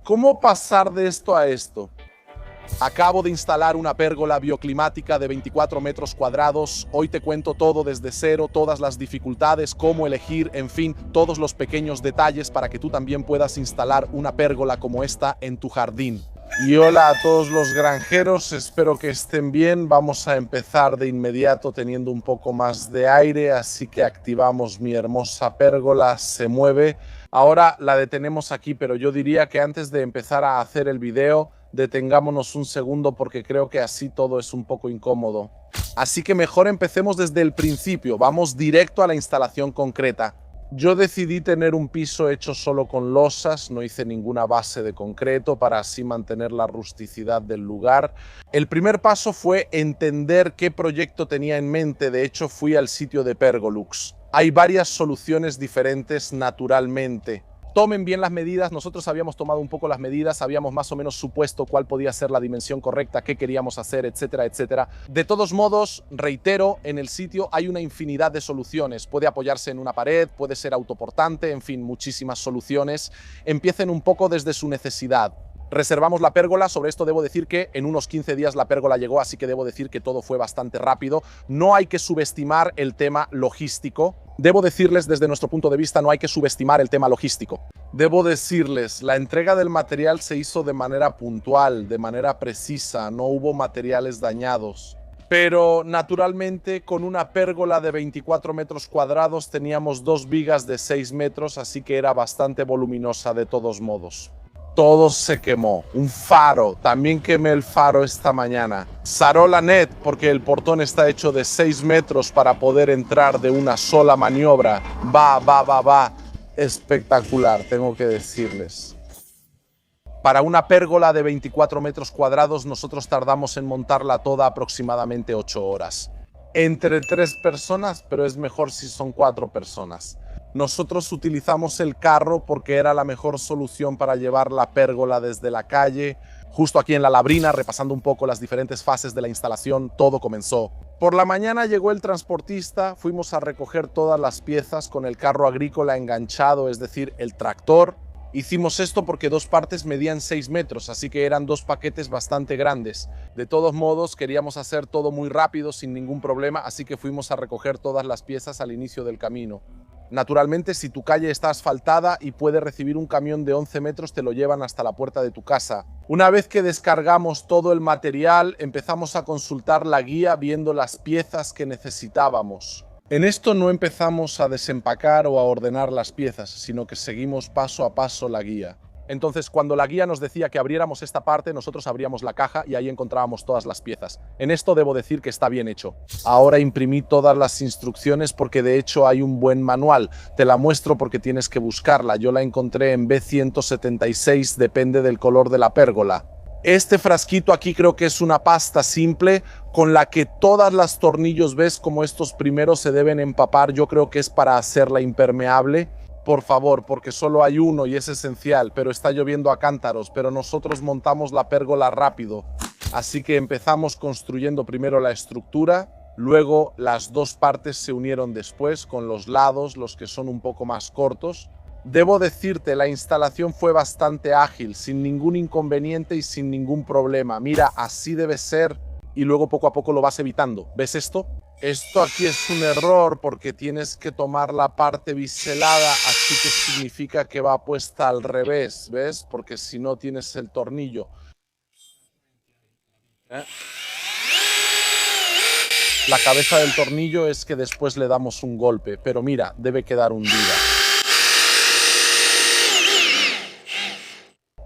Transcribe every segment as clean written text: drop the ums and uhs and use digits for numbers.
¿Cómo pasar de esto a esto? Acabo de instalar una pérgola bioclimática de 24 metros cuadrados. Hoy te cuento todo desde cero, todas las dificultades, cómo elegir, en fin, todos los pequeños detalles para que tú también puedas instalar una pérgola como esta en tu jardín. Y hola a todos los granjeros, espero que estén bien. Vamos a empezar de inmediato teniendo un poco más de aire, así que activamos mi hermosa pérgola, se mueve. Ahora la detenemos aquí, pero yo diría que antes de empezar a hacer el video, detengámonos un segundo porque creo que así todo es un poco incómodo. Así que mejor empecemos desde el principio, vamos directo a la instalación concreta. Yo decidí tener un piso hecho solo con losas, no hice ninguna base de concreto para así mantener la rusticidad del lugar. El primer paso fue entender qué proyecto tenía en mente, de hecho fui al sitio de Pergolux. Hay varias soluciones diferentes naturalmente. Tomen bien las medidas, nosotros habíamos tomado un poco las medidas, habíamos más o menos supuesto cuál podía ser la dimensión correcta, qué queríamos hacer, etcétera, etcétera. De todos modos, reitero, en el sitio hay una infinidad de soluciones. Puede apoyarse en una pared, puede ser autoportante, en fin, muchísimas soluciones. Empiecen un poco desde su necesidad. Reservamos la pérgola, sobre esto debo decir que en unos 15 días la pérgola llegó, así que debo decir que todo fue bastante rápido. No hay que subestimar el tema logístico. Debo decirles desde nuestro punto de vista, no hay que subestimar el tema logístico. Debo decirles, la entrega del material se hizo de manera puntual, de manera precisa, no hubo materiales dañados. Pero naturalmente con una pérgola de 24 metros cuadrados teníamos 2 vigas de 6 metros, así que era bastante voluminosa de todos modos. Todo se quemó. Un faro, también quemé el faro esta mañana. Sarola net, porque el portón está hecho de 6 metros para poder entrar de una sola maniobra. Va. Espectacular, tengo que decirles. Para una pérgola de 24 metros cuadrados, nosotros tardamos en montarla toda aproximadamente 8 horas. Entre 3 personas, pero es mejor si son 4 personas. Nosotros utilizamos el carro porque era la mejor solución para llevar la pérgola desde la calle. Justo aquí en La Labrina, repasando un poco las diferentes fases de la instalación, todo comenzó. Por la mañana llegó el transportista, fuimos a recoger todas las piezas con el carro agrícola enganchado, es decir, el tractor. Hicimos esto porque 2 partes medían 6 metros, así que eran 2 paquetes bastante grandes. De todos modos, queríamos hacer todo muy rápido, sin ningún problema, así que fuimos a recoger todas las piezas al inicio del camino. Naturalmente, si tu calle está asfaltada y puede recibir un camión de 11 metros, te lo llevan hasta la puerta de tu casa. Una vez que descargamos todo el material, empezamos a consultar la guía viendo las piezas que necesitábamos. En esto no empezamos a desempacar o a ordenar las piezas, sino que seguimos paso a paso la guía. Entonces, cuando la guía nos decía que abriéramos esta parte, nosotros abríamos la caja y ahí encontrábamos todas las piezas. En esto debo decir que está bien hecho. Ahora imprimí todas las instrucciones porque de hecho hay un buen manual. Te la muestro porque tienes que buscarla. Yo la encontré en B176, depende del color de la pérgola. Este frasquito aquí creo que es una pasta simple con la que todas las tornillos, ves como estos primeros se deben empapar. Yo creo que es para hacerla impermeable. Por favor, porque solo hay uno y es esencial, pero está lloviendo a cántaros, pero nosotros montamos la pérgola rápido. Así que empezamos construyendo primero la estructura, luego las 2 partes se unieron después con los lados, los que son un poco más cortos. Debo decirte, la instalación fue bastante ágil, sin ningún inconveniente y sin ningún problema. Mira, así debe ser y luego poco a poco lo vas evitando. ¿Ves esto? Esto aquí es un error porque tienes que tomar la parte biselada, así que significa que va puesta al revés, ¿ves? Porque si no tienes el tornillo. La cabeza del tornillo es que después le damos un golpe, pero mira, debe quedar hundida.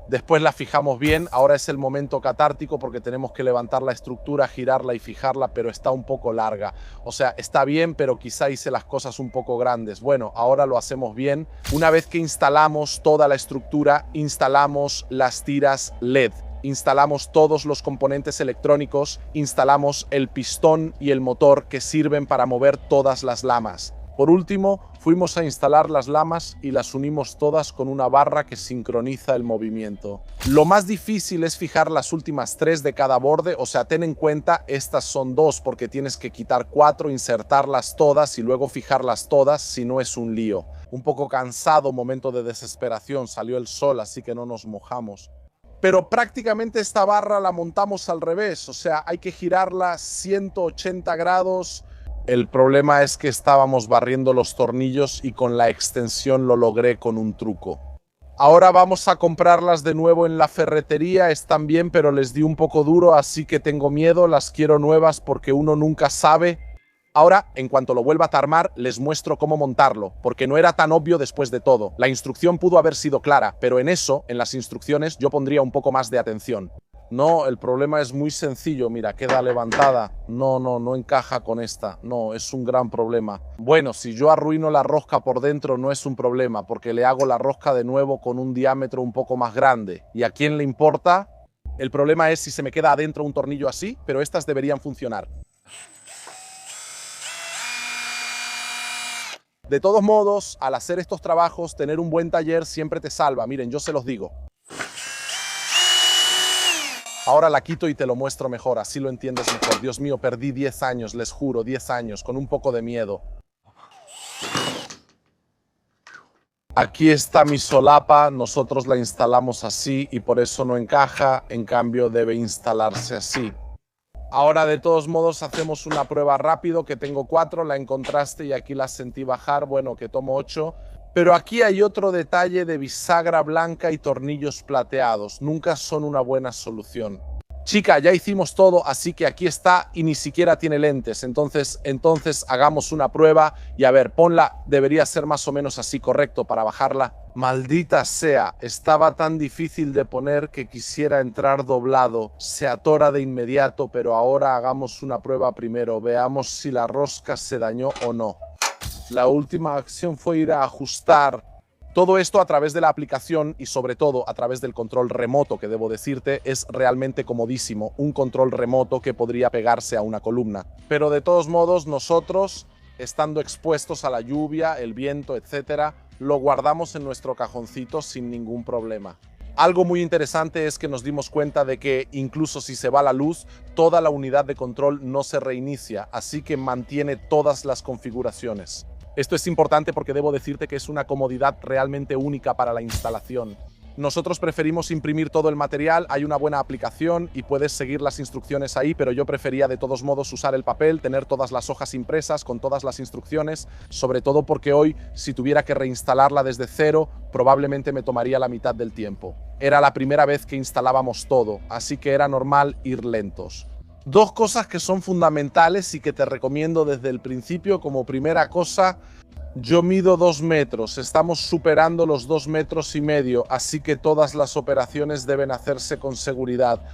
Después la fijamos bien, ahora es el momento catártico porque tenemos que levantar la estructura, girarla y fijarla, pero está un poco larga. O sea, está bien, pero quizá hice las cosas un poco grandes. Bueno, ahora lo hacemos bien. Una vez que instalamos toda la estructura, instalamos las tiras LED. Instalamos todos los componentes electrónicos, instalamos el pistón y el motor que sirven para mover todas las lamas. Por último, fuimos a instalar las lamas y las unimos todas con una barra que sincroniza el movimiento. Lo más difícil es fijar las últimas 3 de cada borde, o sea, ten en cuenta, estas son 2 porque tienes que quitar 4, insertarlas todas y luego fijarlas todas, si no es un lío. Un poco cansado, momento de desesperación, salió el sol, así que no nos mojamos. Pero prácticamente esta barra la montamos al revés, o sea, hay que girarla 180 grados. El problema es que estábamos barriendo los tornillos y con la extensión lo logré con un truco. Ahora vamos a comprarlas de nuevo en la ferretería, están bien, pero les di un poco duro, así que tengo miedo, las quiero nuevas porque uno nunca sabe. Ahora, en cuanto lo vuelva a armar, les muestro cómo montarlo, porque no era tan obvio después de todo. La instrucción pudo haber sido clara, pero en las instrucciones, yo pondría un poco más de atención. No, el problema es muy sencillo, mira, queda levantada. No encaja con esta. No, es un gran problema. Bueno, si yo arruino la rosca por dentro no es un problema, porque le hago la rosca de nuevo con un diámetro un poco más grande. ¿Y a quién le importa? El problema es si se me queda adentro un tornillo así, pero estas deberían funcionar. De todos modos, al hacer estos trabajos, tener un buen taller siempre te salva. Miren, yo se los digo. Ahora la quito y te lo muestro mejor, así lo entiendes mejor. Dios mío, perdí 10 años, les juro, 10 años, con un poco de miedo. Aquí está mi solapa, nosotros la instalamos así y por eso no encaja, en cambio debe instalarse así. Ahora de todos modos hacemos una prueba rápido, que tengo 4, la encontraste y aquí la sentí bajar, bueno, que tomo 8. Pero aquí hay otro detalle de bisagra blanca y tornillos plateados. Nunca son una buena solución. Chica, ya hicimos todo, así que aquí está y ni siquiera tiene lentes. Entonces hagamos una prueba y a ver, ponla. Debería ser más o menos así, correcto, para bajarla. Maldita sea, estaba tan difícil de poner que quisiera entrar doblado. Se atora de inmediato, pero ahora hagamos una prueba primero. Veamos si la rosca se dañó o no. La última acción fue ir a ajustar. Todo esto a través de la aplicación y sobre todo a través del control remoto, que debo decirte es realmente comodísimo. Un control remoto que podría pegarse a una columna. Pero de todos modos nosotros, estando expuestos a la lluvia, el viento, etc., lo guardamos en nuestro cajoncito sin ningún problema. Algo muy interesante es que nos dimos cuenta de que incluso si se va la luz, toda la unidad de control no se reinicia, así que mantiene todas las configuraciones. Esto es importante porque debo decirte que es una comodidad realmente única para la instalación. Nosotros preferimos imprimir todo el material, hay una buena aplicación y puedes seguir las instrucciones ahí, pero yo prefería de todos modos usar el papel, tener todas las hojas impresas con todas las instrucciones, sobre todo porque hoy, si tuviera que reinstalarla desde cero, probablemente me tomaría la mitad del tiempo. Era la primera vez que instalábamos todo, así que era normal ir lentos. 2 cosas que son fundamentales y que te recomiendo desde el principio. Como primera cosa, yo mido 2 metros, estamos superando los 2,5 metros, así que todas las operaciones deben hacerse con seguridad.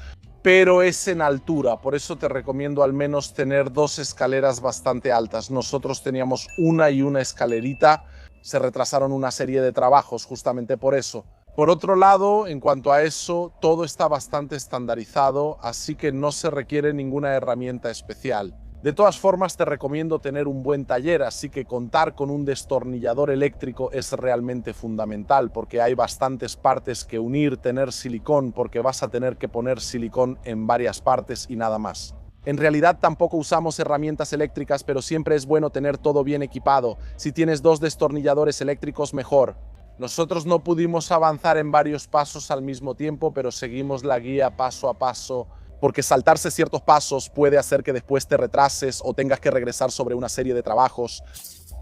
Pero es en altura, por eso te recomiendo al menos tener 2 escaleras bastante altas. Nosotros teníamos una escalerita, se retrasaron una serie de trabajos justamente por eso. Por otro lado, en cuanto a eso, todo está bastante estandarizado, así que no se requiere ninguna herramienta especial. De todas formas, te recomiendo tener un buen taller, así que contar con un destornillador eléctrico es realmente fundamental, porque hay bastantes partes que unir, tener silicón, porque vas a tener que poner silicón en varias partes y nada más. En realidad tampoco usamos herramientas eléctricas, pero siempre es bueno tener todo bien equipado. Si tienes 2 destornilladores eléctricos, mejor. Nosotros no pudimos avanzar en varios pasos al mismo tiempo, pero seguimos la guía paso a paso, porque saltarse ciertos pasos puede hacer que después te retrases o tengas que regresar sobre una serie de trabajos.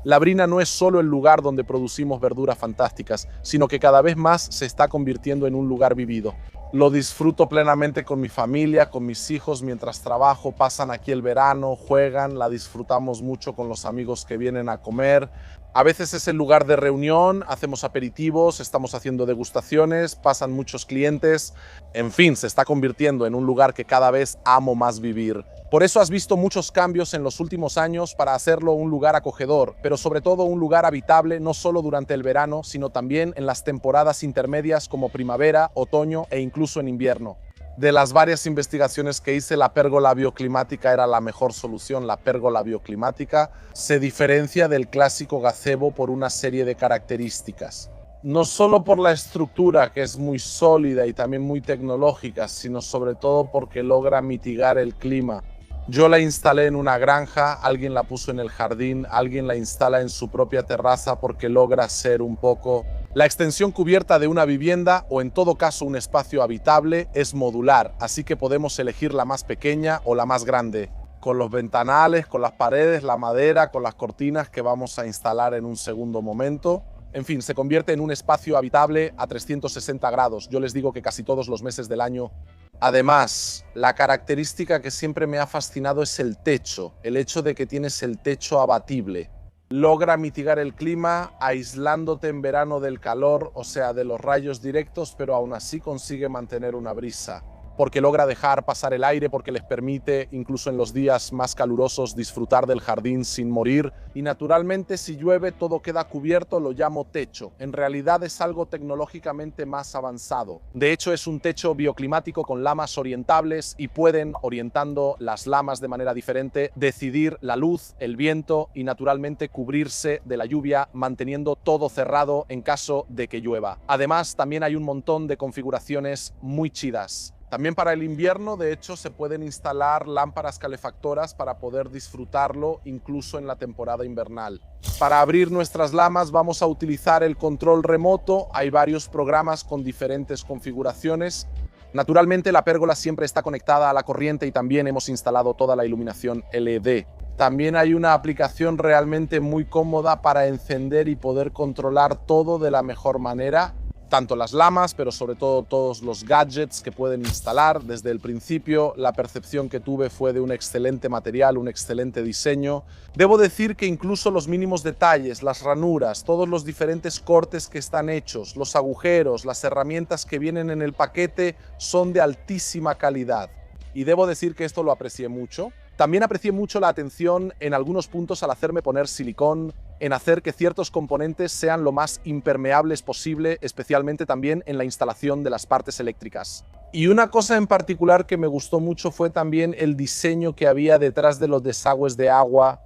La Brina no es solo el lugar donde producimos verduras fantásticas, sino que cada vez más se está convirtiendo en un lugar vivido. Lo disfruto plenamente con mi familia, con mis hijos mientras trabajo, pasan aquí el verano, juegan, la disfrutamos mucho con los amigos que vienen a comer. A veces es el lugar de reunión, hacemos aperitivos, estamos haciendo degustaciones, pasan muchos clientes. En fin, se está convirtiendo en un lugar que cada vez amo más vivir. Por eso has visto muchos cambios en los últimos años para hacerlo un lugar acogedor, pero sobre todo un lugar habitable no solo durante el verano, sino también en las temporadas intermedias como primavera, otoño e incluso en invierno. De las varias investigaciones que hice, la pérgola bioclimática era la mejor solución. La pérgola bioclimática se diferencia del clásico gazebo por una serie de características. No solo por la estructura, que es muy sólida y también muy tecnológica, sino sobre todo porque logra mitigar el clima. Yo la instalé en una granja, alguien la puso en el jardín, alguien la instala en su propia terraza porque logra ser un poco... La extensión cubierta de una vivienda, o en todo caso un espacio habitable, es modular, así que podemos elegir la más pequeña o la más grande, con los ventanales, con las paredes, la madera, con las cortinas que vamos a instalar en un segundo momento. En fin, se convierte en un espacio habitable a 360 grados. Yo les digo que casi todos los meses del año. Además, la característica que siempre me ha fascinado es el techo, el hecho de que tienes el techo abatible. Logra mitigar el clima aislándote en verano del calor, o sea, de los rayos directos, pero aún así consigue mantener una brisa. Porque logra dejar pasar el aire, porque les permite, incluso en los días más calurosos, disfrutar del jardín sin morir. Y naturalmente, si llueve, todo queda cubierto, lo llamo techo. En realidad es algo tecnológicamente más avanzado. De hecho, es un techo bioclimático con lamas orientables y pueden, orientando las lamas de manera diferente, decidir la luz, el viento y naturalmente cubrirse de la lluvia, manteniendo todo cerrado en caso de que llueva. Además, también hay un montón de configuraciones muy chidas. También para el invierno, de hecho, se pueden instalar lámparas calefactoras para poder disfrutarlo incluso en la temporada invernal. Para abrir nuestras lamas vamos a utilizar el control remoto. Hay varios programas con diferentes configuraciones. Naturalmente, la pérgola siempre está conectada a la corriente y también hemos instalado toda la iluminación LED. También hay una aplicación realmente muy cómoda para encender y poder controlar todo de la mejor manera. Tanto las lamas, pero sobre todo todos los gadgets que pueden instalar. Desde el principio, la percepción que tuve fue de un excelente material, un excelente diseño. Debo decir que incluso los mínimos detalles, las ranuras, todos los diferentes cortes que están hechos, los agujeros, las herramientas que vienen en el paquete son de altísima calidad. Y debo decir que esto lo aprecié mucho. También aprecié mucho la atención en algunos puntos al hacerme poner silicón, en hacer que ciertos componentes sean lo más impermeables posible, especialmente también en la instalación de las partes eléctricas. Y una cosa en particular que me gustó mucho fue también el diseño que había detrás de los desagües de agua.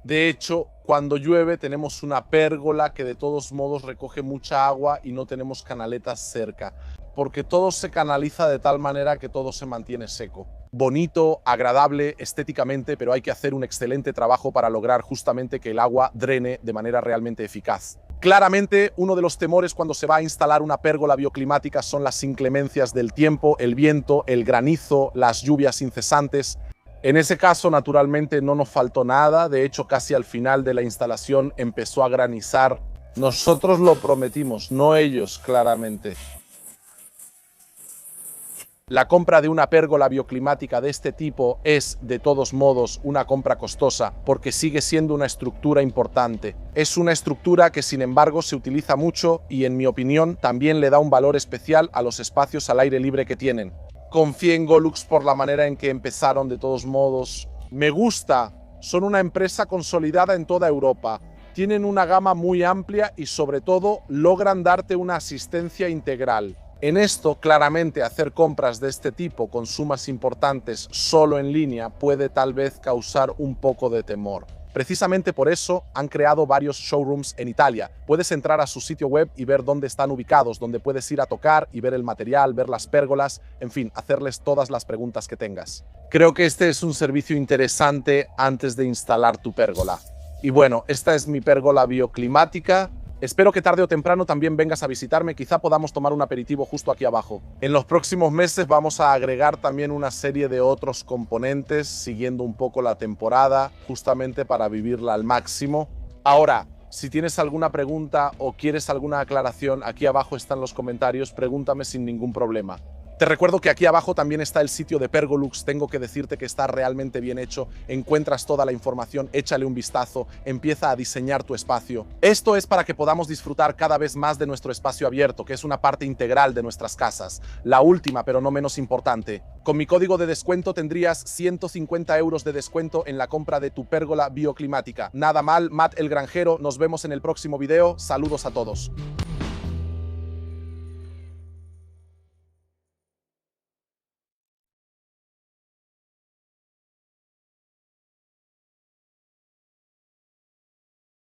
De hecho, cuando llueve tenemos una pérgola que de todos modos recoge mucha agua y no tenemos canaletas cerca, porque todo se canaliza de tal manera que todo se mantiene seco. Bonito, agradable estéticamente, pero hay que hacer un excelente trabajo para lograr justamente que el agua drene de manera realmente eficaz. Claramente, uno de los temores cuando se va a instalar una pérgola bioclimática son las inclemencias del tiempo, el viento, el granizo, las lluvias incesantes. En ese caso, naturalmente, no nos faltó nada. De hecho, casi al final de la instalación empezó a granizar. Nosotros lo prometimos, no ellos, claramente. La compra de una pérgola bioclimática de este tipo es, de todos modos, una compra costosa porque sigue siendo una estructura importante. Es una estructura que, sin embargo, se utiliza mucho y, en mi opinión, también le da un valor especial a los espacios al aire libre que tienen. Confié en Golux por la manera en que empezaron, de todos modos. Me gusta. Son una empresa consolidada en toda Europa. Tienen una gama muy amplia y, sobre todo, logran darte una asistencia integral. En esto, claramente, hacer compras de este tipo con sumas importantes solo en línea puede tal vez causar un poco de temor. Precisamente por eso han creado varios showrooms en Italia. Puedes entrar a su sitio web y ver dónde están ubicados, donde puedes ir a tocar y ver el material, ver las pérgolas, en fin, hacerles todas las preguntas que tengas. Creo que este es un servicio interesante antes de instalar tu pérgola. Y bueno, esta es mi pérgola bioclimática. Espero que tarde o temprano también vengas a visitarme, quizá podamos tomar un aperitivo justo aquí abajo. En los próximos meses vamos a agregar también una serie de otros componentes, siguiendo un poco la temporada, justamente para vivirla al máximo. Ahora, si tienes alguna pregunta o quieres alguna aclaración, aquí abajo están los comentarios, pregúntame sin ningún problema. Te recuerdo que aquí abajo también está el sitio de Pergolux. Tengo que decirte que está realmente bien hecho. Encuentras toda la información, échale un vistazo, empieza a diseñar tu espacio. Esto es para que podamos disfrutar cada vez más de nuestro espacio abierto, que es una parte integral de nuestras casas. La última, pero no menos importante. Con mi código de descuento tendrías 150 € de descuento en la compra de tu pérgola bioclimática. Nada mal, Matt el Granjero. Nos vemos en el próximo video. Saludos a todos.